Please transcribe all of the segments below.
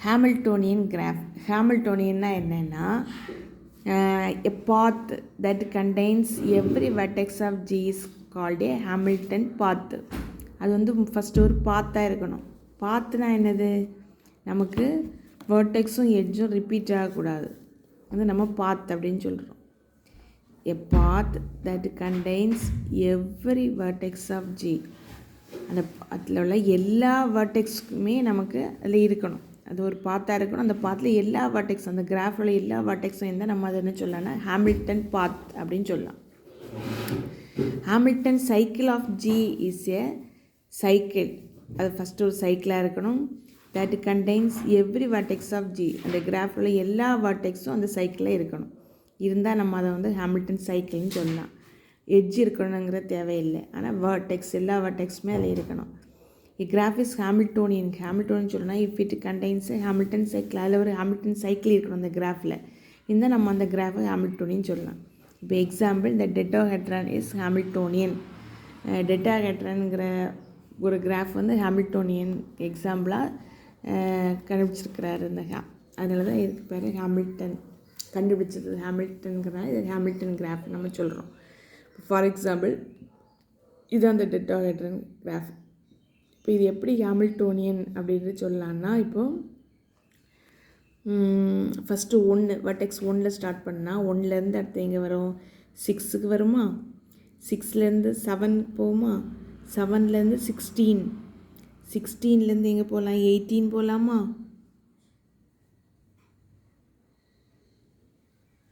Hamiltonian graph. ஹாமில்டோனியன்னா என்னென்னா, a path that contains every vertex of G is called a Hamilton path. அது வந்து first ஒரு பாத்தாக இருக்கணும். பாத்னா என்னது, நமக்கு வேர்டெக்ஸும் எட்ஜும் ரிப்பீட் ஆகக்கூடாது. அது நம்ம பாத் அப்படின்னு சொல்கிறோம். a path that contains every vertex of G. அந்த அதில் உள்ள எல்லா வேர்டெக்ஸுக்குமே நமக்கு அதில் இருக்கணும். அது ஒரு பாத்தாக இருக்கணும். அந்த பாத்தில் எல்லா வேர்டெக்ஸ், அந்த கிராஃபில் எல்லா வேர்டெக்ஸும் இருந்தால் நம்ம அதை என்ன சொல்லலாம்னா ஹாமில்டன் பாத் அப்படின்னு சொல்லலாம். Hamilton cycle of G is a cycle. அது ஃபஸ்ட்டு ஒரு சைக்கிளாக இருக்கணும். That contains every vertex of G. அந்த கிராஃபில் எல்லா வேர்டெக்ஸும் அந்த சைக்கிளில் இருக்கணும். இருந்தால் நம்ம அதை வந்து ஹாமில்டன் சைக்கிள்னு சொல்லலாம். எட்ஜ் இருக்கணுங்கிற தேவையில்லை, ஆனால் வேர்டெக்ஸ் எல்லா வேர்டெக்ஸுமே அதில் இருக்கணும். Graph is Hamiltonian. ஹாமில்டோனியன் சொல்லணும்னா if it contains Hamilton cycle. அதில் ஒரு ஹாமில்டன் சைக்கிள் இருக்கணும் அந்த கிராஃபில். இந்த நம்ம அந்த கிராஃபை ஹாமில்டோனியன் சொல்லலாம். இப்போ எக்ஸாம்பிள், த டெட்டாஹெட்ரான் இஸ் ஹாமில்டோனியன். டெட்டாஹெட்ரான்ங்கிற ஒரு கிராஃப் வந்து ஹாமில்டோனியன் எக்ஸாம்பிளாக கண்டுபிடிச்சிருக்கிறாரு இந்த அதனால தான் இதுக்கு பேர் ஹாமில்டன். கண்டுபிடிச்சது ஹாமில்டனுங்கிறனால இது ஹாமில்டன் கிராஃப் நம்ம சொல்கிறோம். ஃபார் எக்ஸாம்பிள், இது அந்த டெட்டாஹெட்ரான் கிராஃப். இப்போ இது எப்படி ஹாமில்டோனியன் அப்படின்னு சொல்லலான்னா, இப்போது ஃபஸ்ட்டு 1 வெர்டெக்ஸ் 1ல் ஸ்டார்ட் பண்ணால் 1லேருந்து அடுத்து எங்கே வரும், 6க்கு வருமா, 6லேருந்து 7 போகுமா, 7லேருந்து 16, 16லேருந்து எங்கே போகலாம், 18 போகலாமா,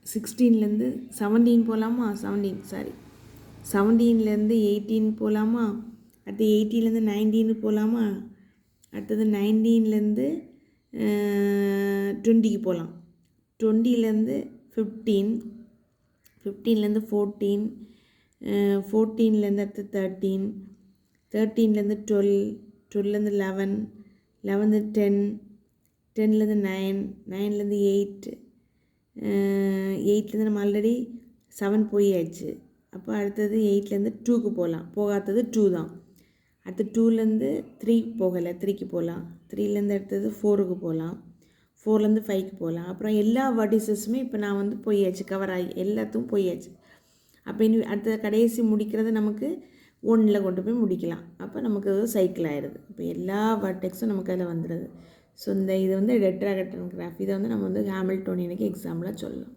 16லேருந்து 17 போகலாமா, 17லேருந்து 18 போகலாமா, அடுத்து 18லேருந்து 19 போகலாமா, அடுத்தது 19லேருந்து 20க்கு போகலாம், 20லேருந்து 15, 15லேருந்து 14, 14லேருந்து அடுத்து 13, 13லேருந்து 12, 12லேருந்து 11, 11லேருந்து 10, 10லேருந்து 9, 9லேருந்து 8, 8லேருந்து நம்ம ஆல்ரெடி 7 போயாச்சு. அப்போ அடுத்தது 8லேருந்து 2க்கு போகலாம். போகாதது 2 தான். அடுத்து 2லேருந்து 3 போகலை, 3க்கு போகலாம். 3லேருந்து அடுத்தது 4க்கு போகலாம். 4லேருந்து 5க்கு போகலாம். அப்புறம் எல்லா வேர்டிசஸுமே இப்போ நான் வந்து போயாச்சு, கவர் ஆகி எல்லாத்துக்கும் போயாச்சு. அப்போ இனி அடுத்த கடைசி முடிக்கிறது நமக்கு 1ல் கொண்டு போய் முடிக்கலாம். அப்போ நமக்கு அது சைக்கிள் ஆகிடுது. இப்போ எல்லா வேர்டெக்ஸும் நமக்கு அதில் வந்துடுது. ஸோ இது வந்து டெட்ராஹெட்ரான் கிராஃப். இதை வந்து நம்ம வந்து ஹாமில்டோனியனுக்கு எக்ஸாம்பிளாக சொல்லலாம்.